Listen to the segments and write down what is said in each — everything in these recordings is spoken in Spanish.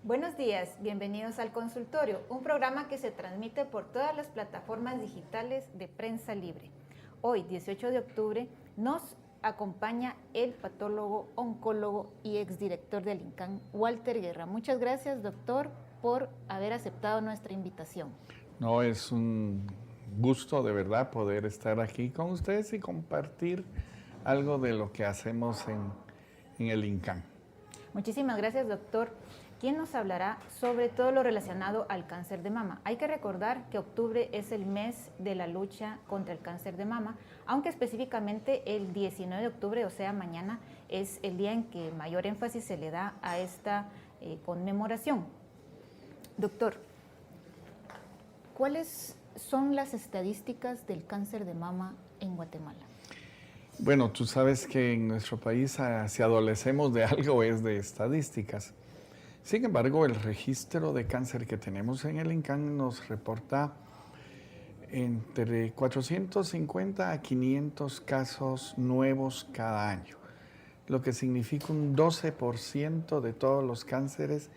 Buenos días, bienvenidos al consultorio, un programa que se transmite por todas las plataformas digitales de Prensa Libre. Hoy, 18 de octubre, nos acompaña el patólogo, oncólogo y exdirector del INCAN, Walter Guerra. Muchas gracias, doctor, por haber aceptado nuestra invitación. No, es un gusto de verdad poder estar aquí con ustedes y compartir algo de lo que hacemos en el INCAN. Muchísimas gracias, doctor. ¿Quién nos hablará sobre todo lo relacionado al cáncer de mama? Hay que recordar que octubre es el mes de la lucha contra el cáncer de mama, aunque específicamente el 19 de octubre, o sea, mañana, es el día en que mayor énfasis se le da a esta conmemoración. Doctor, ¿cuáles son las estadísticas del cáncer de mama en Guatemala? Bueno, tú sabes que en nuestro país, si adolecemos de algo, es de estadísticas. Sin embargo, el registro de cáncer que tenemos en el INCAN nos reporta entre 450 a 500 casos nuevos cada año, lo que significa un 12% de todos los cánceres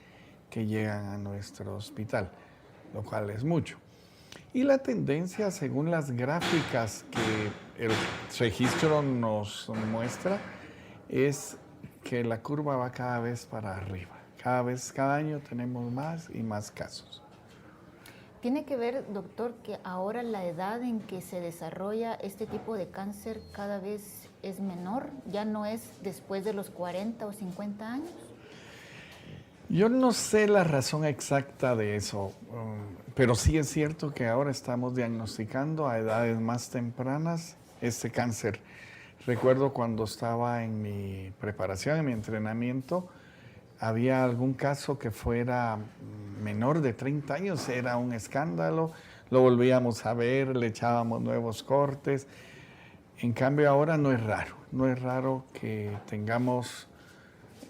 que llegan a nuestro hospital, lo cual es mucho. Y la tendencia, según las gráficas que el registro nos muestra, es que la curva va cada vez para arriba. Cada año tenemos más y más casos. ¿Tiene que ver, doctor, que ahora la edad en que se desarrolla este tipo de cáncer cada vez es menor? ¿Ya no es después de los 40 o 50 años? Yo no sé la razón exacta de eso, pero sí es cierto que ahora estamos diagnosticando a edades más tempranas este cáncer. Recuerdo cuando estaba en mi preparación, en mi entrenamiento, había algún caso que fuera menor de 30 años, era un escándalo, lo volvíamos a ver, le echábamos nuevos cortes. En cambio ahora no es raro que tengamos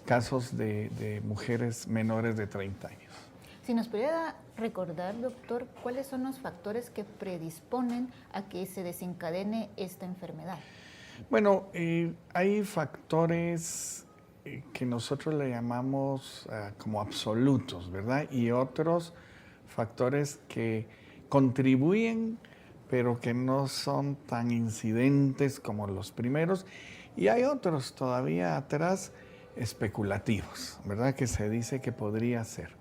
casos de mujeres menores de 30 años. Si nos pudiera recordar, doctor, ¿cuáles son los factores que predisponen a que se desencadene esta enfermedad? Bueno, hay factores que nosotros le llamamos como absolutos, ¿verdad? Y otros factores que contribuyen, pero que no son tan incidentes como los primeros. Y hay otros todavía atrás especulativos, ¿verdad? Que se dice que podría ser.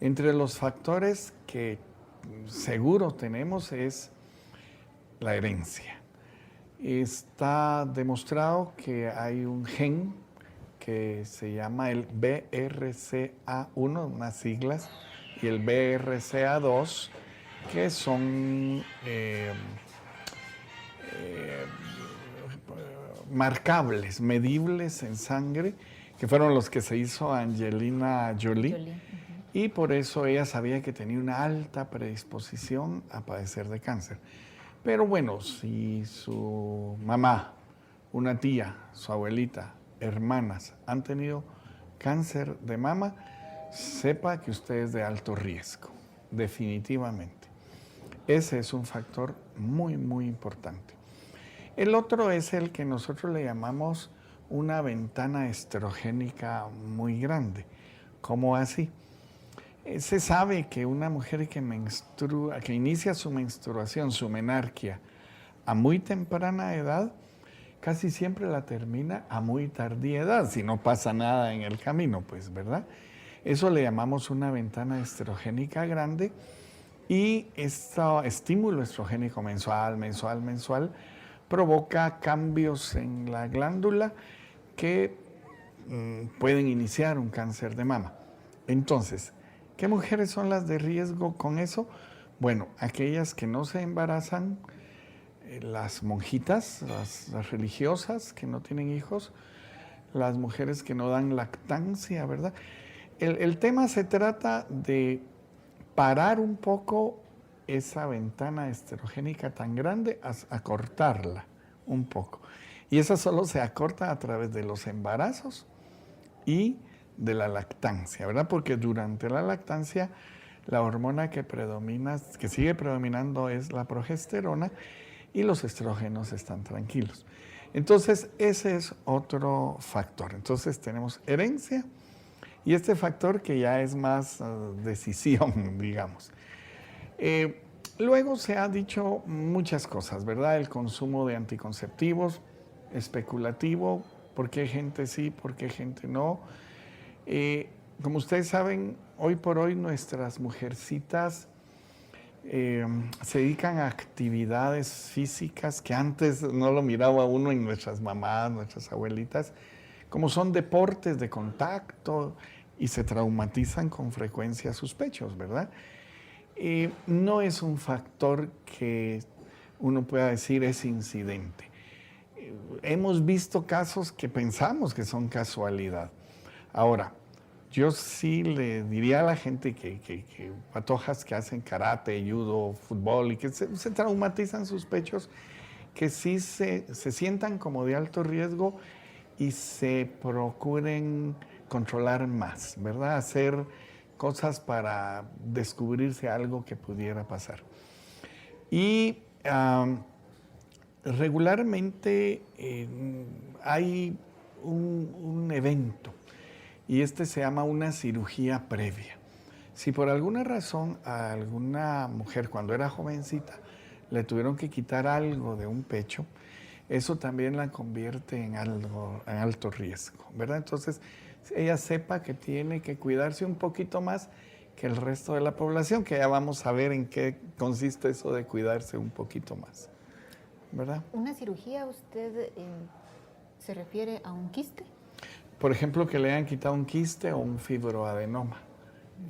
Entre los factores que seguro tenemos es la herencia. Está demostrado que hay un gen que se llama el BRCA1, unas siglas, y el BRCA2, que son marcables, medibles en sangre, que fueron los que se hizo Angelina Jolie. Y por eso ella sabía que tenía una alta predisposición a padecer de cáncer. Pero bueno, si su mamá, una tía, su abuelita, hermanas han tenido cáncer de mama, sepa que usted es de alto riesgo, definitivamente. Ese es un factor muy, muy importante. El otro es el que nosotros le llamamos una ventana estrogénica muy grande. ¿Cómo así? Se sabe que una mujer que inicia su menstruación, su menarquia, a muy temprana edad, casi siempre la termina a muy tardía edad, si no pasa nada en el camino, pues, ¿verdad? Eso le llamamos una ventana estrogénica grande y este estímulo estrogénico mensual, provoca cambios en la glándula que pueden iniciar un cáncer de mama. Entonces, ¿qué mujeres son las de riesgo con eso? Bueno, aquellas que no se embarazan, las monjitas, las religiosas que no tienen hijos, las mujeres que no dan lactancia, ¿verdad? El tema se trata de parar un poco esa ventana estrogénica tan grande, acortarla un poco. Y esa solo se acorta a través de los embarazos y de la lactancia, ¿verdad? Porque durante la lactancia la hormona que predomina, que sigue predominando es la progesterona y los estrógenos están tranquilos. Entonces, ese es otro factor. Entonces, tenemos herencia Y este factor que ya es más decisión, digamos. Luego se ha dicho muchas cosas, ¿verdad? El consumo de anticonceptivos, especulativo, por qué gente sí, por qué gente no. Como ustedes saben, hoy por hoy nuestras mujercitas se dedican a actividades físicas que antes no lo miraba uno en nuestras mamás, nuestras abuelitas, como son deportes de contacto y se traumatizan con frecuencia sus pechos, ¿verdad? No es un factor que uno pueda decir es incidente. Hemos visto casos que pensamos que son casualidad. Ahora, yo sí le diría a la gente que patojas que hacen karate, judo, fútbol y que se traumatizan sus pechos, que sí se sientan como de alto riesgo y se procuren controlar más, ¿verdad? Hacer cosas para descubrirse algo que pudiera pasar. Y regularmente hay un evento y este se llama una cirugía previa. Si por alguna razón a alguna mujer cuando era jovencita le tuvieron que quitar algo de un pecho, eso también la convierte en alto riesgo, ¿verdad? Entonces, ella sepa que tiene que cuidarse un poquito más que el resto de la población, que ya vamos a ver en qué consiste eso de cuidarse un poquito más, ¿verdad? ¿Una cirugía usted se refiere a un quiste? Por ejemplo, que le hayan quitado un quiste o un fibroadenoma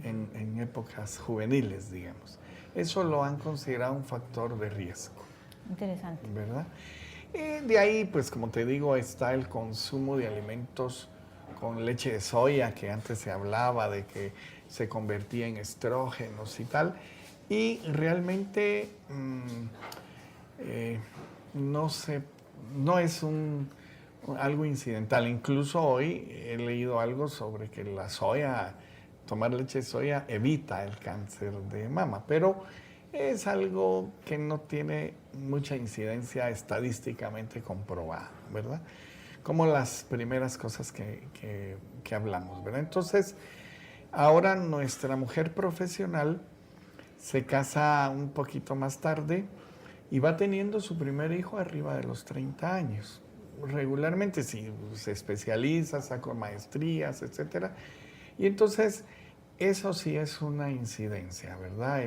en épocas juveniles, digamos. Eso lo han considerado un factor de riesgo. Interesante. ¿Verdad? De ahí, pues como te digo, está el consumo de alimentos con leche de soya, que antes se hablaba de que se convertía en estrógenos y tal. Y realmente no es algo incidental. Incluso hoy he leído algo sobre que la soya, tomar leche de soya evita el cáncer de mama, pero es algo que no tiene mucha incidencia estadísticamente comprobada, ¿verdad? Como las primeras cosas que hablamos, ¿verdad? Entonces, ahora nuestra mujer profesional se casa un poquito más tarde y va teniendo su primer hijo arriba de los 30 años. Regularmente sí, se especializa, saca maestrías, etcétera. Y entonces, eso sí es una incidencia, ¿verdad?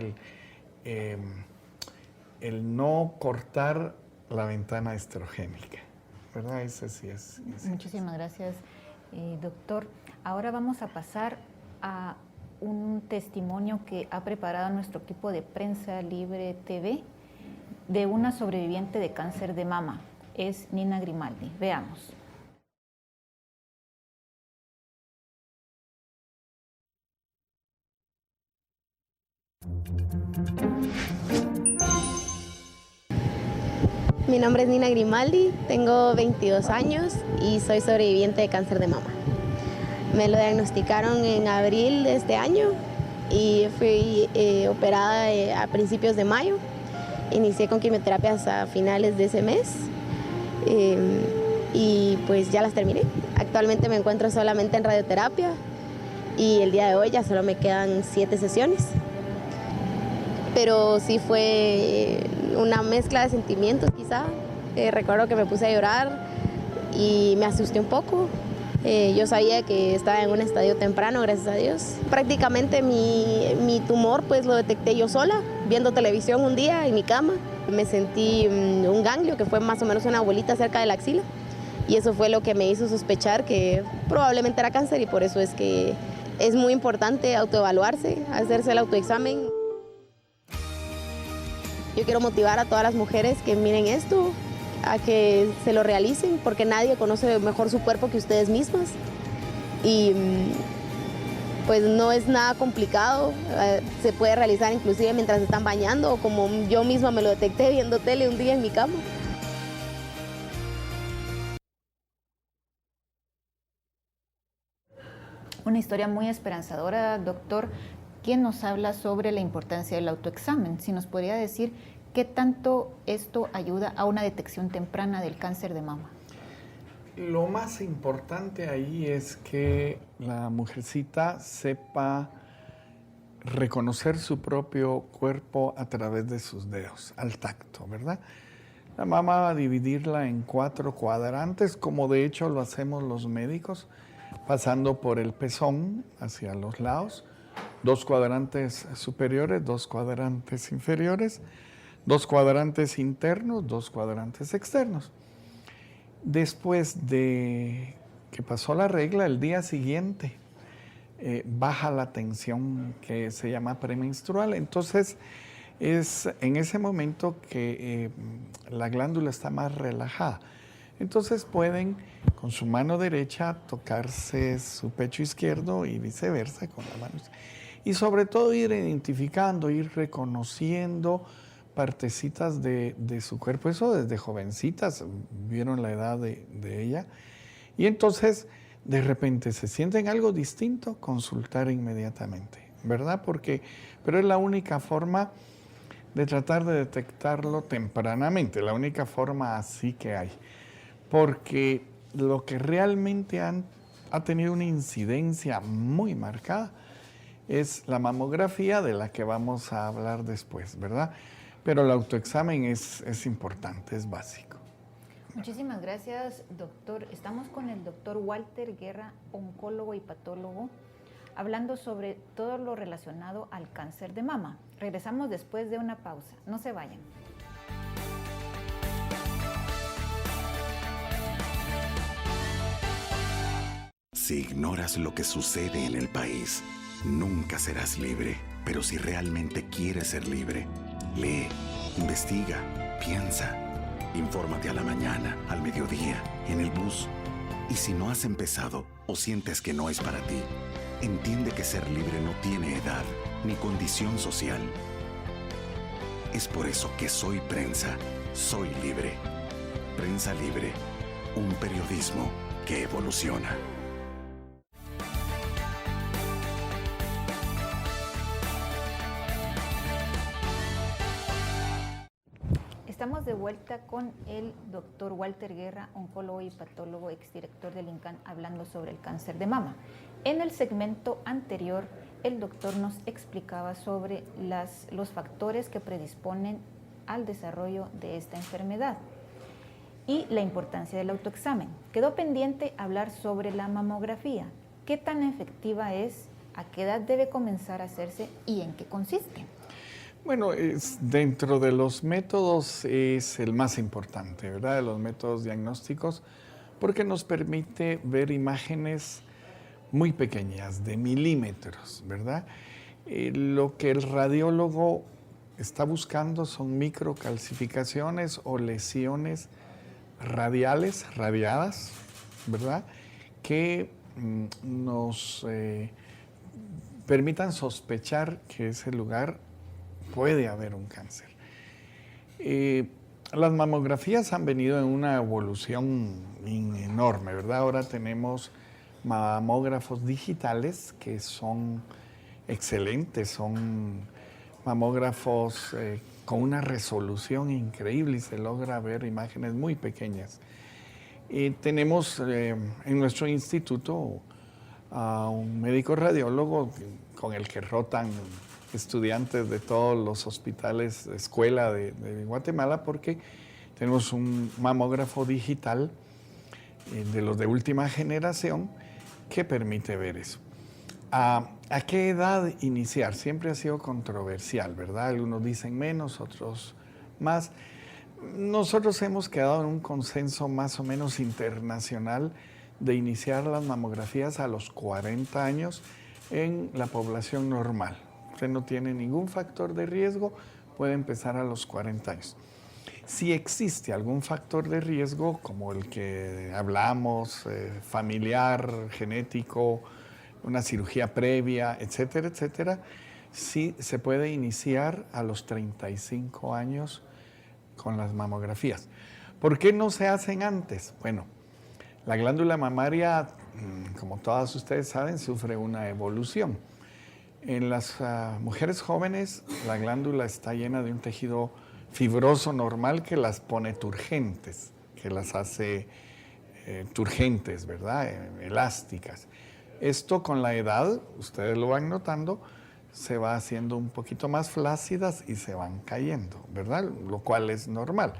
El no cortar la ventana estrogénica, ¿verdad? Ese sí es. Muchísimas gracias, doctor. Ahora vamos a pasar a un testimonio que ha preparado nuestro equipo de Prensa Libre TV de una sobreviviente de cáncer de mama. Es Nina Grimaldi. Veamos. Mi nombre es Nina Grimaldi, tengo 22 años y soy sobreviviente de cáncer de mama. Me lo diagnosticaron en abril de este año y fui operada a principios de mayo. Inicié con quimioterapias a finales de ese mes y pues ya las terminé. Actualmente me encuentro solamente en radioterapia y el día de hoy ya solo me quedan 7 sesiones. Pero sí fue una mezcla de sentimientos quizá. Recuerdo que me puse a llorar y me asusté un poco. Yo sabía que estaba en un estadio temprano, gracias a Dios. Prácticamente mi tumor pues lo detecté yo sola, viendo televisión un día en mi cama. Me sentí un ganglio que fue más o menos una bolita cerca de la axila. Y eso fue lo que me hizo sospechar que probablemente era cáncer y por eso es que es muy importante autoevaluarse, hacerse el autoexamen. Yo quiero motivar a todas las mujeres que miren esto, a que se lo realicen, porque nadie conoce mejor su cuerpo que ustedes mismas. Y pues no es nada complicado, se puede realizar inclusive mientras se están bañando, o como yo misma me lo detecté viendo tele un día en mi cama. Una historia muy esperanzadora, doctor. ¿Quién nos habla sobre la importancia del autoexamen? Si nos podría decir qué tanto esto ayuda a una detección temprana del cáncer de mama. Lo más importante ahí es que la mujercita sepa reconocer su propio cuerpo a través de sus dedos, al tacto, ¿verdad? La mama va a dividirla en 4 cuadrantes, como de hecho lo hacemos los médicos, pasando por el pezón hacia los lados, 2 cuadrantes superiores, 2 cuadrantes inferiores, 2 cuadrantes internos, 2 cuadrantes externos. Después de que pasó la regla, el día siguiente baja la tensión que se llama premenstrual. Entonces, es en ese momento que la glándula está más relajada. Entonces pueden con su mano derecha tocarse su pecho izquierdo y viceversa con la mano izquierda. Y sobre todo ir identificando, ir reconociendo partecitas de su cuerpo. Eso desde jovencitas, vieron la edad de ella. Y entonces, de repente, se sienten algo distinto, consultar inmediatamente, ¿verdad? Pero es la única forma de tratar de detectarlo tempranamente, la única forma así que hay. Porque lo que realmente ha tenido una incidencia muy marcada es la mamografía, de la que vamos a hablar después, ¿verdad? Pero el autoexamen es importante, es básico. Muchísimas gracias, doctor. Estamos con el doctor Walter Guerra, oncólogo y patólogo, hablando sobre todo lo relacionado al cáncer de mama. Regresamos después de una pausa. No se vayan. Si ignoras lo que sucede en el país, nunca serás libre. Pero si realmente quieres ser libre, lee, investiga, piensa. Infórmate a la mañana, al mediodía, en el bus. Y si no has empezado o sientes que no es para ti, entiende que ser libre no tiene edad ni condición social. Es por eso que Soy Prensa, soy libre. Prensa Libre, un periodismo que evoluciona. Estamos de vuelta con el doctor Walter Guerra, oncólogo y patólogo, exdirector del INCAN, hablando sobre el cáncer de mama. En el segmento anterior, el doctor nos explicaba sobre los factores que predisponen al desarrollo de esta enfermedad y la importancia del autoexamen. Quedó pendiente hablar sobre la mamografía. ¿Qué tan efectiva es? ¿A qué edad debe comenzar a hacerse? ¿Y en qué consiste? Bueno, dentro de los métodos es el más importante, ¿verdad? De los métodos diagnósticos, porque nos permite ver imágenes muy pequeñas, de milímetros, ¿verdad? Lo que el radiólogo está buscando son microcalcificaciones o lesiones radiadas, ¿verdad? Que nos permitan sospechar que ese lugar puede haber un cáncer. Las mamografías han venido en una evolución enorme, ¿verdad? Ahora tenemos mamógrafos digitales que son excelentes, son mamógrafos con una resolución increíble y se logra ver imágenes muy pequeñas. Tenemos en nuestro instituto a un médico radiólogo con el que rotan estudiantes de todos los hospitales de escuela de Guatemala, porque tenemos un mamógrafo digital de los de última generación que permite ver eso. ¿A qué edad iniciar? Siempre ha sido controversial, ¿verdad? Algunos dicen menos, otros más. Nosotros hemos quedado en un consenso más o menos internacional de iniciar las mamografías a los 40 años en la población normal. Usted no tiene ningún factor de riesgo, puede empezar a los 40 años. Si existe algún factor de riesgo, como el que hablamos, familiar, genético, una cirugía previa, etcétera, etcétera, sí se puede iniciar a los 35 años con las mamografías. ¿Por qué no se hacen antes? Bueno, la glándula mamaria, como todas ustedes saben, sufre una evolución. En las mujeres jóvenes, la glándula está llena de un tejido fibroso normal que las pone turgentes, que las hace turgentes, ¿verdad? Elásticas. Esto con la edad, ustedes lo van notando, se va haciendo un poquito más flácidas y se van cayendo, ¿verdad? Lo cual es normal,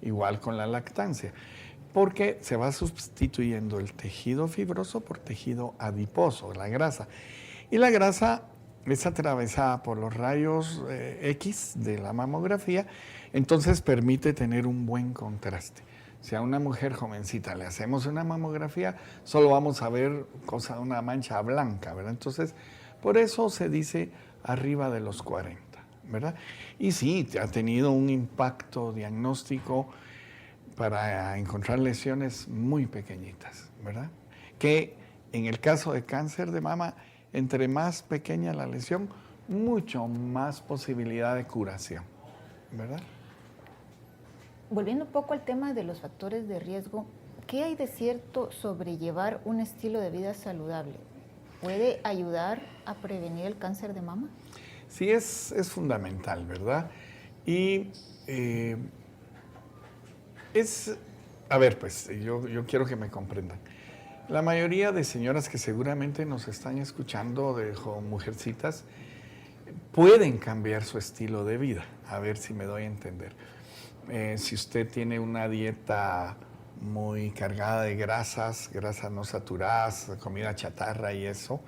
igual con la lactancia, porque se va sustituyendo el tejido fibroso por tejido adiposo, la grasa. Y la grasa es atravesada por los rayos X de la mamografía, entonces permite tener un buen contraste. Si a una mujer jovencita le hacemos una mamografía, solo vamos a ver una mancha blanca, ¿verdad? Entonces, por eso se dice arriba de los 40, ¿verdad? Y sí, ha tenido un impacto diagnóstico para encontrar lesiones muy pequeñitas, ¿verdad? Que en el caso de cáncer de mama, entre más pequeña la lesión, mucho más posibilidad de curación, ¿verdad? Volviendo un poco al tema de los factores de riesgo, ¿qué hay de cierto sobre llevar un estilo de vida saludable? ¿Puede ayudar a prevenir el cáncer de mama? Sí, es fundamental, ¿verdad? Y a ver, pues, yo quiero que me comprendan. La mayoría de señoras que seguramente nos están escuchando, de mujercitas, pueden cambiar su estilo de vida. A ver si me doy a entender. Si usted tiene una dieta muy cargada de grasas no saturadas, comida chatarra y eso,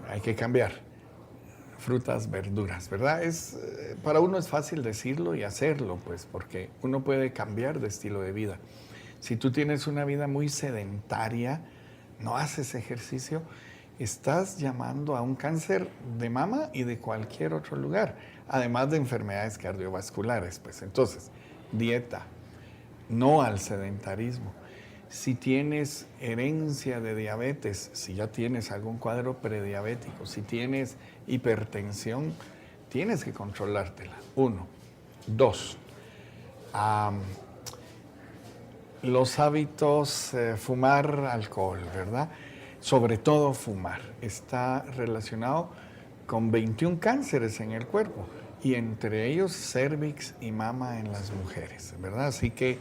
hay que cambiar. Frutas, verduras, ¿verdad? Para uno es fácil decirlo y hacerlo, pues, porque uno puede cambiar de estilo de vida. Si tú tienes una vida muy sedentaria, no haces ejercicio, estás llamando a un cáncer de mama y de cualquier otro lugar, además de enfermedades cardiovasculares, pues. Entonces, dieta, no al sedentarismo. Si tienes herencia de diabetes, si ya tienes algún cuadro prediabético, si tienes hipertensión, tienes que controlártela. 1. 2. Los hábitos, fumar alcohol, ¿verdad? Sobre todo fumar. Está relacionado con 21 cánceres en el cuerpo y entre ellos cérvix y mama en las mujeres, ¿verdad? Así que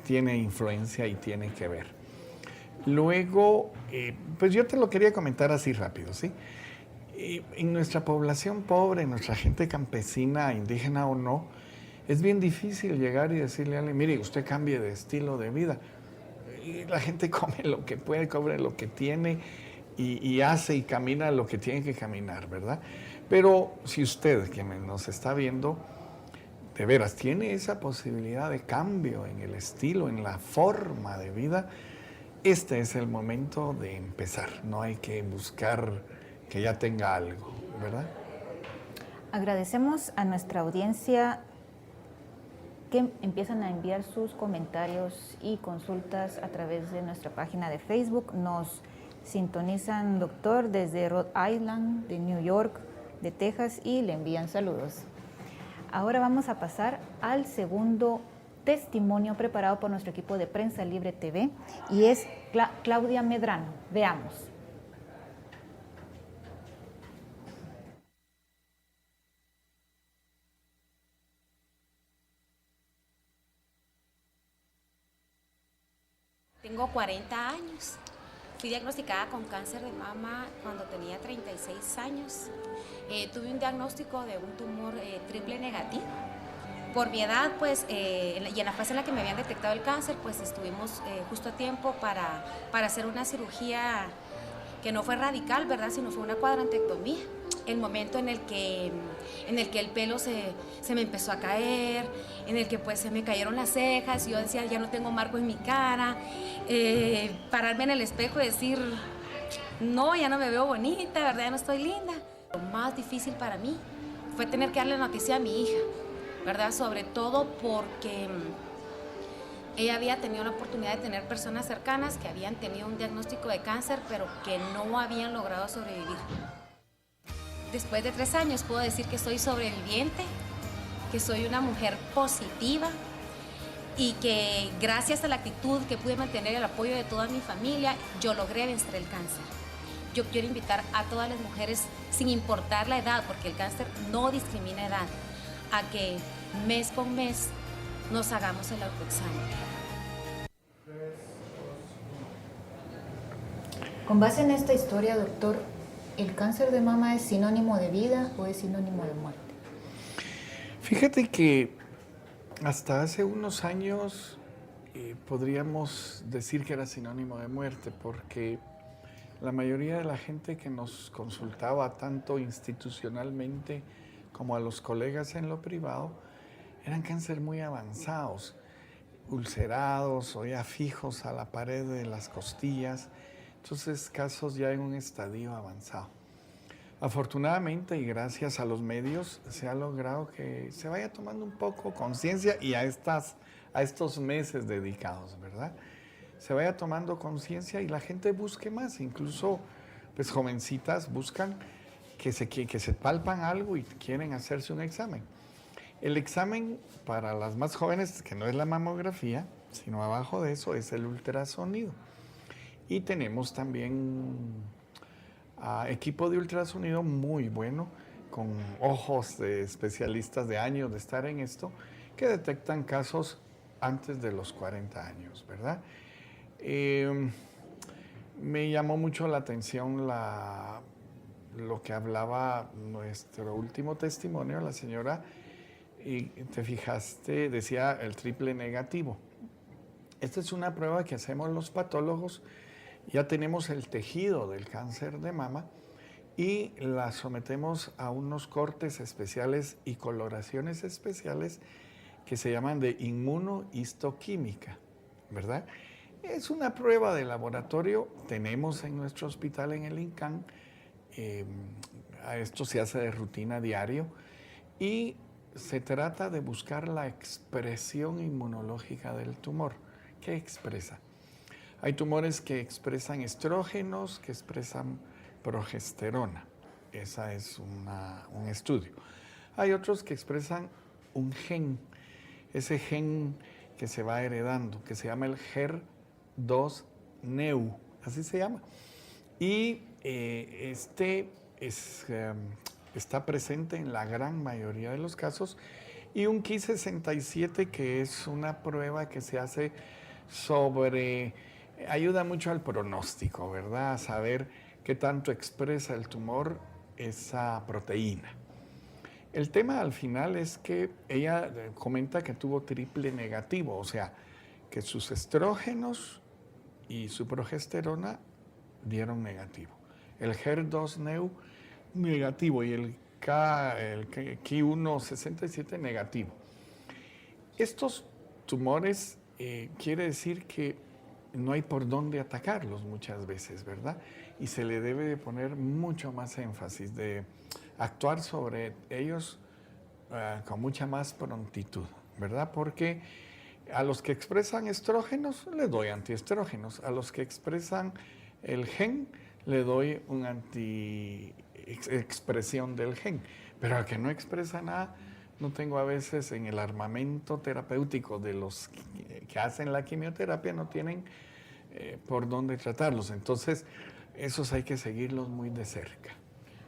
tiene influencia y tiene que ver. Luego, pues yo te lo quería comentar así rápido, ¿sí? En nuestra población pobre, en nuestra gente campesina, indígena o no, es bien difícil llegar y decirle a alguien, mire, usted cambie de estilo de vida. Y la gente come lo que puede, come lo que tiene y hace y camina lo que tiene que caminar, ¿verdad? Pero si usted, que nos está viendo, de veras tiene esa posibilidad de cambio en el estilo, en la forma de vida, este es el momento de empezar. No hay que buscar que ya tenga algo, ¿verdad? Agradecemos a nuestra audiencia que empiezan a enviar sus comentarios y consultas a través de nuestra página de Facebook. Nos sintonizan, doctor, desde Rhode Island, de New York, de Texas, y le envían saludos. Ahora vamos a pasar al segundo testimonio preparado por nuestro equipo de Prensa Libre TV y es Claudia Medrano. Veamos. Tengo 40 años. Fui diagnosticada con cáncer de mama cuando tenía 36 años. Tuve un diagnóstico de un tumor triple negativo. Por mi edad, pues, y en la fase en la que me habían detectado el cáncer, pues estuvimos justo a tiempo para hacer una cirugía que no fue radical, ¿verdad?, sino fue una cuadrantectomía. El momento en el que el pelo se me empezó a caer, en el que pues se me cayeron las cejas, y yo decía, ya no tengo marco en mi cara, pararme en el espejo y decir, no, ya no me veo bonita, ¿verdad?, ya no estoy linda. Lo más difícil para mí fue tener que darle noticia a mi hija, ¿verdad?, sobre todo porque ella había tenido la oportunidad de tener personas cercanas que habían tenido un diagnóstico de cáncer, pero que no habían logrado sobrevivir. Después de 3 años puedo decir que soy sobreviviente, que soy una mujer positiva y que gracias a la actitud que pude mantener, el apoyo de toda mi familia, yo logré vencer el cáncer. Yo quiero invitar a todas las mujeres, sin importar la edad, porque el cáncer no discrimina edad, a que mes con mes nos hagamos el autoexamen. Con base en esta historia, doctor, ¿el cáncer de mama es sinónimo de vida o es sinónimo de muerte? Fíjate que hasta hace unos años podríamos decir que era sinónimo de muerte, porque la mayoría de la gente que nos consultaba, tanto institucionalmente como a los colegas en lo privado, eran cáncer muy avanzados, ulcerados o ya fijos a la pared de las costillas, entonces casos ya en un estadio avanzado. Afortunadamente y gracias a los medios se ha logrado que se vaya tomando un poco conciencia y a estos meses dedicados, ¿verdad? Se vaya tomando conciencia y la gente busque más, incluso pues jovencitas buscan que se palpan algo y quieren hacerse un examen. El examen para las más jóvenes, que no es la mamografía, sino abajo de eso es el ultrasonido. Y tenemos también equipo de ultrasonido muy bueno, con ojos de especialistas de años de estar en esto, que detectan casos antes de los 40 años, ¿verdad? Me llamó mucho la atención lo que hablaba nuestro último testimonio, la señora, y te fijaste, decía el triple negativo. Esta es una prueba que hacemos los patólogos. Ya tenemos el tejido del cáncer de mama y la sometemos a unos cortes especiales y coloraciones especiales que se llaman de inmunohistoquímica, ¿verdad? Es una prueba de laboratorio, tenemos en nuestro hospital en el INCAN, esto se hace de rutina diario y se trata de buscar la expresión inmunológica del tumor. ¿Qué expresa? Hay tumores que expresan estrógenos, que expresan progesterona. Ese es un estudio. Hay otros que expresan un gen, ese gen que se va heredando, que se llama el HER2-Neu, así se llama. Y está presente en la gran mayoría de los casos. Y un Ki67, que es una prueba que se hace ayuda mucho al pronóstico, ¿verdad? A saber qué tanto expresa el tumor esa proteína. El tema al final es que ella comenta que tuvo triple negativo, o sea, que sus estrógenos y su progesterona dieron negativo. El HER2-Neu negativo y el Ki167 negativo. Estos tumores quiere decir que no hay por dónde atacarlos muchas veces, ¿verdad? Y se le debe de poner mucho más énfasis, de actuar sobre ellos con mucha más prontitud, ¿verdad? Porque a los que expresan estrógenos, les doy antiestrógenos. A los que expresan el gen, le doy un anti-expresión del gen. Pero al que no expresa nada, no tengo a veces en el armamento terapéutico de los que hacen la quimioterapia, no tienen por dónde tratarlos. Entonces, esos hay que seguirlos muy de cerca.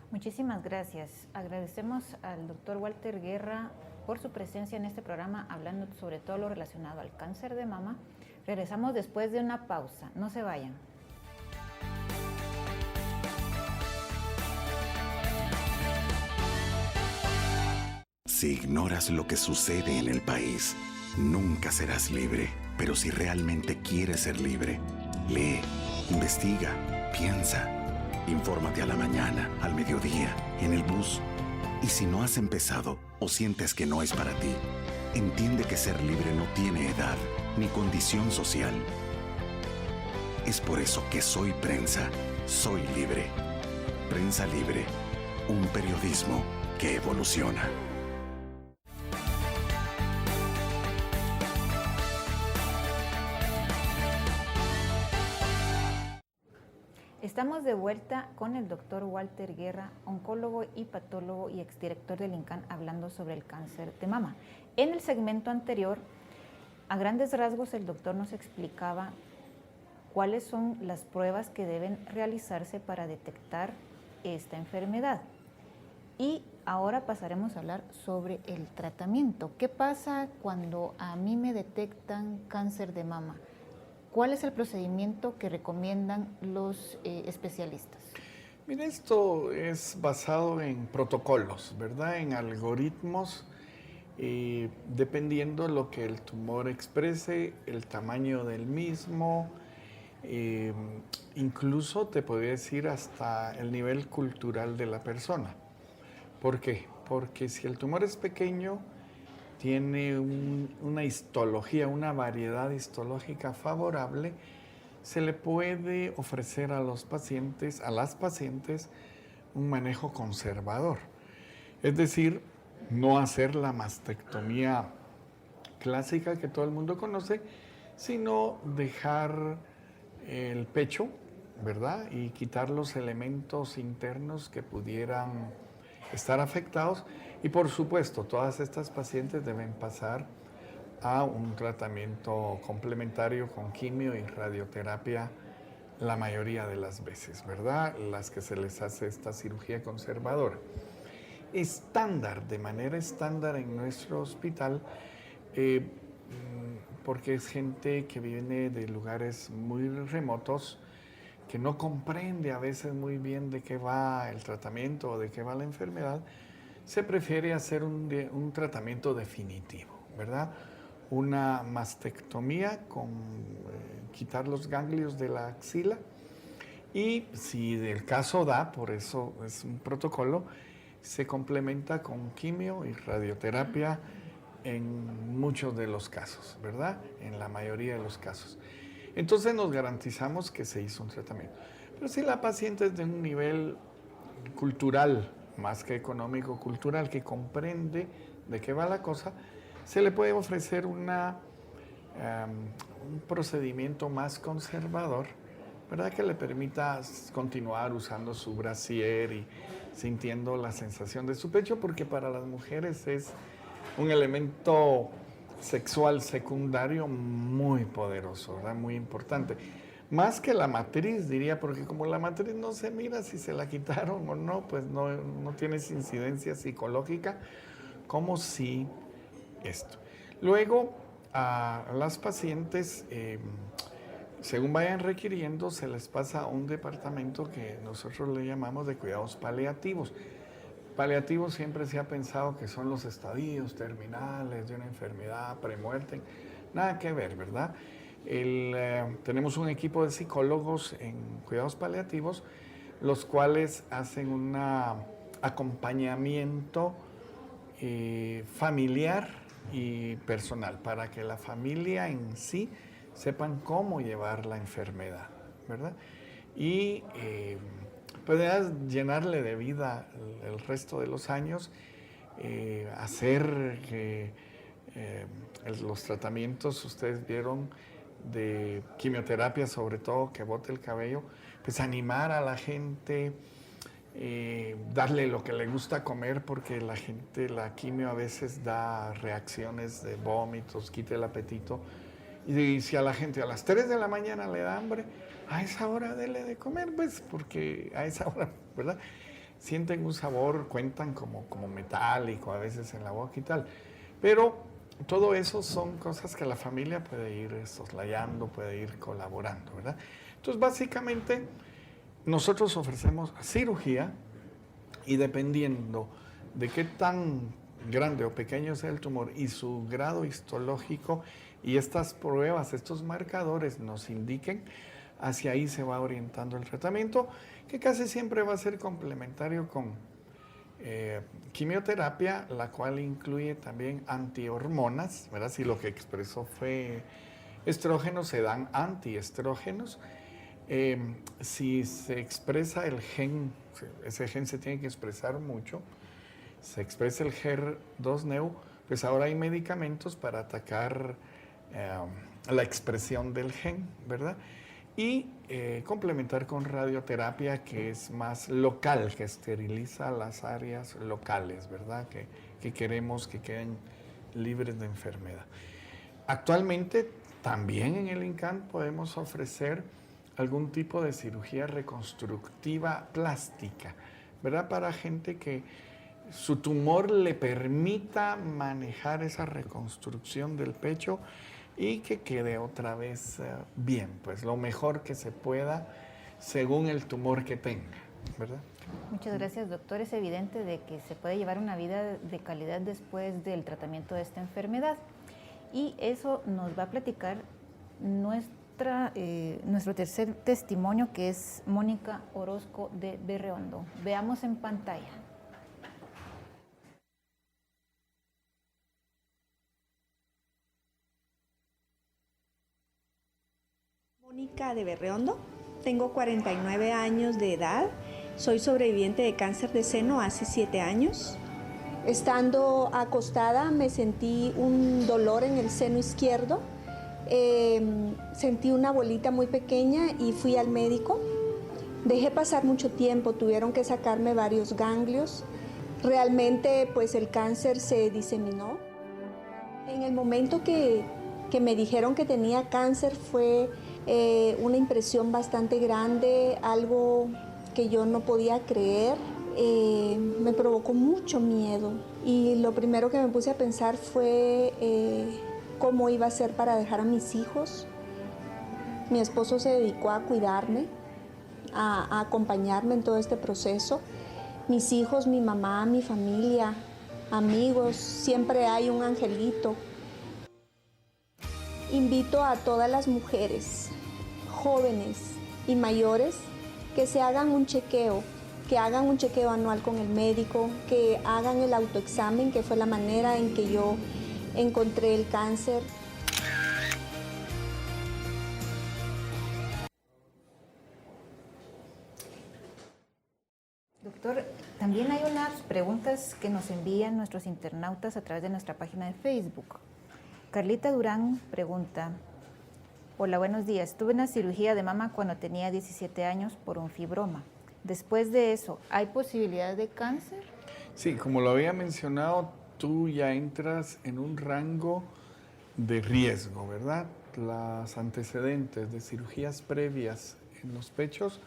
Muchísimas gracias. Agradecemos al doctor Walter Guerra por su presencia en este programa, hablando sobre todo lo relacionado al cáncer de mama. Regresamos después de una pausa. No se vayan. Si ignoras lo que sucede en el país, nunca serás libre. Pero si realmente quieres ser libre, lee, investiga, piensa. Infórmate a la mañana, al mediodía, en el bus. Y si no has empezado o sientes que no es para ti, entiende que ser libre no tiene edad ni condición social. Es por eso que Soy Prensa, soy libre. Prensa Libre, un periodismo que evoluciona. Estamos de vuelta con el doctor Walter Guerra, oncólogo y patólogo y exdirector del INCAN, hablando sobre el cáncer de mama. En el segmento anterior, a grandes rasgos, el doctor nos explicaba cuáles son las pruebas que deben realizarse para detectar esta enfermedad. Y ahora pasaremos a hablar sobre el tratamiento. ¿Qué pasa cuando a mí me detectan cáncer de mama? ¿Cuál es el procedimiento que recomiendan los especialistas? Mira, esto es basado en protocolos, ¿verdad? En algoritmos, dependiendo lo que el tumor exprese, el tamaño del mismo, incluso te podría decir hasta el nivel cultural de la persona. ¿Por qué? Porque si el tumor es pequeño, tiene una histología, una variedad histológica favorable, se le puede ofrecer a las pacientes, un manejo conservador. Es decir, no hacer la mastectomía clásica que todo el mundo conoce, sino dejar el pecho, ¿verdad? Y quitar los elementos internos que pudieran estar afectados. Y por supuesto, todas estas pacientes deben pasar a un tratamiento complementario con quimio y radioterapia la mayoría de las veces, ¿verdad? Las que se les hace esta cirugía conservadora. De manera estándar en nuestro hospital, porque es gente que viene de lugares muy remotos, que no comprende a veces muy bien de qué va el tratamiento o de qué va la enfermedad, se prefiere hacer un tratamiento definitivo, ¿verdad? Una mastectomía con quitar los ganglios de la axila y si el caso da, por eso es un protocolo, se complementa con quimio y radioterapia en muchos de los casos, ¿verdad? En la mayoría de los casos. Entonces nos garantizamos que se hizo un tratamiento. Pero si la paciente es de un nivel cultural, más que económico, cultural, que comprende de qué va la cosa, se le puede ofrecer un procedimiento más conservador, ¿verdad? Que le permita continuar usando su brasier y sintiendo la sensación de su pecho, porque para las mujeres es un elemento sexual secundario muy poderoso, ¿verdad? Muy importante. Más que la matriz, diría, porque como la matriz no se mira si se la quitaron o no, pues no tiene incidencia psicológica, como si esto. Luego, a las pacientes, según vayan requiriendo, se les pasa a un departamento que nosotros le llamamos de cuidados paliativos. Paliativos siempre se ha pensado que son los estadios terminales de una enfermedad, premuerte. Nada que ver, ¿verdad? Tenemos un equipo de psicólogos en cuidados paliativos, los cuales hacen un acompañamiento familiar y personal, para que la familia en sí sepan cómo llevar la enfermedad, ¿verdad? Y puedas llenarle de vida el resto de los años, hacer que los tratamientos, ustedes vieron, de quimioterapia, sobre todo, que bote el cabello, pues animar a la gente, darle lo que le gusta comer, porque la quimio a veces da reacciones de vómitos, quita el apetito. Y si a la gente a las 3 de la mañana le da hambre, a esa hora dele de comer, pues, porque a esa hora, ¿verdad? Sienten un sabor, cuentan como metálico a veces en la boca y tal. Pero todo eso son cosas que la familia puede ir soslayando, puede ir colaborando, ¿verdad? Entonces, básicamente, nosotros ofrecemos cirugía y dependiendo de qué tan grande o pequeño sea el tumor y su grado histológico y estas pruebas, estos marcadores nos indiquen, hacia ahí se va orientando el tratamiento, que casi siempre va a ser complementario con quimioterapia, la cual incluye también antihormonas, ¿verdad? Si lo que expresó fue estrógenos, se dan antiestrógenos. Si se expresa el gen, ese gen se tiene que expresar mucho, se expresa el HER2-Neu, pues ahora hay medicamentos para atacar la expresión del gen, ¿verdad? Y complementar con radioterapia, que es más local, que esteriliza las áreas locales, ¿verdad? Que queremos que queden libres de enfermedad. Actualmente, también en el INCAN podemos ofrecer algún tipo de cirugía reconstructiva plástica, ¿verdad? Para gente que su tumor le permita manejar esa reconstrucción del pecho y que quede otra vez bien, pues lo mejor que se pueda según el tumor que tenga, ¿verdad? Muchas gracias, doctor. Es evidente de que se puede llevar una vida de calidad después del tratamiento de esta enfermedad. Y eso nos va a platicar nuestro tercer testimonio, que es Mónica Orozco de Berreondo. Veamos en pantalla. Mónica de Berreondo, tengo 49 años de edad, soy sobreviviente de cáncer de seno hace 7 años. Estando acostada me sentí un dolor en el seno izquierdo, sentí una bolita muy pequeña y fui al médico. Dejé pasar mucho tiempo, tuvieron que sacarme varios ganglios. Realmente pues el cáncer se diseminó. En el momento que me dijeron que tenía cáncer fue una impresión bastante grande, algo que yo no podía creer. Me provocó mucho miedo y lo primero que me puse a pensar fue cómo iba a ser para dejar a mis hijos. Mi esposo se dedicó a cuidarme, a acompañarme en todo este proceso. Mis hijos, mi mamá, mi familia, amigos, siempre hay un angelito. Invito a todas las mujeres, jóvenes y mayores, que se hagan un chequeo, que hagan un chequeo anual con el médico, que hagan el autoexamen, que fue la manera en que yo encontré el cáncer. Doctor, también hay unas preguntas que nos envían nuestros internautas a través de nuestra página de Facebook. Carlita Durán pregunta: hola, buenos días. Tuve una cirugía de mama cuando tenía 17 años por un fibroma. Después de eso, ¿hay posibilidad de cáncer? Sí, como lo había mencionado, tú ya entras en un rango de riesgo, ¿verdad? Los antecedentes de cirugías previas en los pechos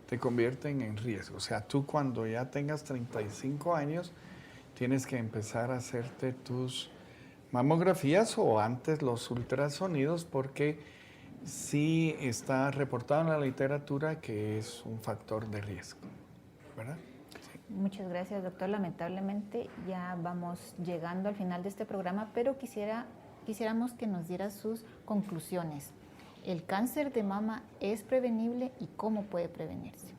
te convierten en riesgo. O sea, tú cuando ya tengas 35 años, tienes que empezar a hacerte tus mamografías o antes los ultrasonidos, porque sí está reportado en la literatura que es un factor de riesgo, ¿verdad? Sí. Muchas gracias, doctor. Lamentablemente ya vamos llegando al final de este programa, pero quisiéramos que nos diera sus conclusiones. ¿El cáncer de mama es prevenible y cómo puede prevenirse?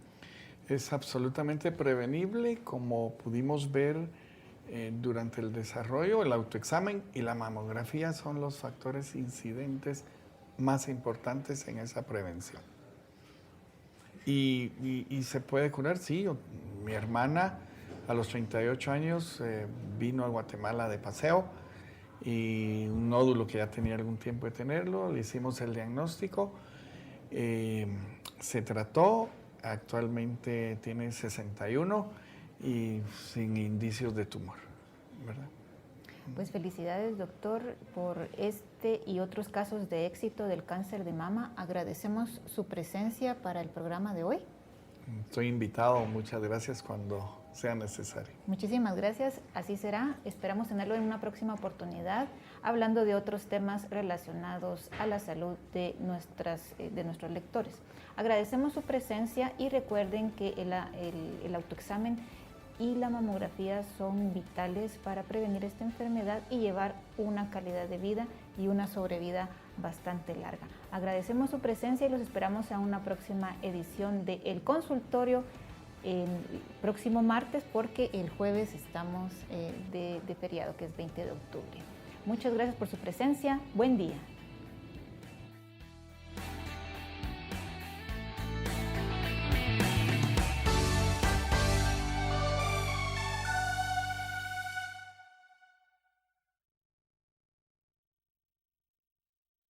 Es absolutamente prevenible, como pudimos ver durante el desarrollo. El autoexamen y la mamografía son los factores incidentes más importantes en esa prevención. Y se puede curar, sí. Mi hermana a los 38 años vino a Guatemala de paseo y un nódulo que ya tenía algún tiempo de tenerlo, le hicimos el diagnóstico, se trató, actualmente tiene 61 y sin indicios de tumor, ¿verdad? Pues felicidades, doctor, por este y otros casos de éxito del cáncer de mama. Agradecemos su presencia para el programa de hoy. Estoy invitado, muchas gracias cuando sea necesario. Muchísimas gracias, así será. Esperamos tenerlo en una próxima oportunidad, hablando de otros temas relacionados a la salud de nuestros lectores. Agradecemos su presencia y recuerden que el autoexamen y la mamografía son vitales para prevenir esta enfermedad y llevar una calidad de vida y una sobrevida bastante larga. Agradecemos su presencia y los esperamos a una próxima edición de El Consultorio el próximo martes, porque el jueves estamos de feriado, que es 20 de octubre. Muchas gracias por su presencia. Buen día.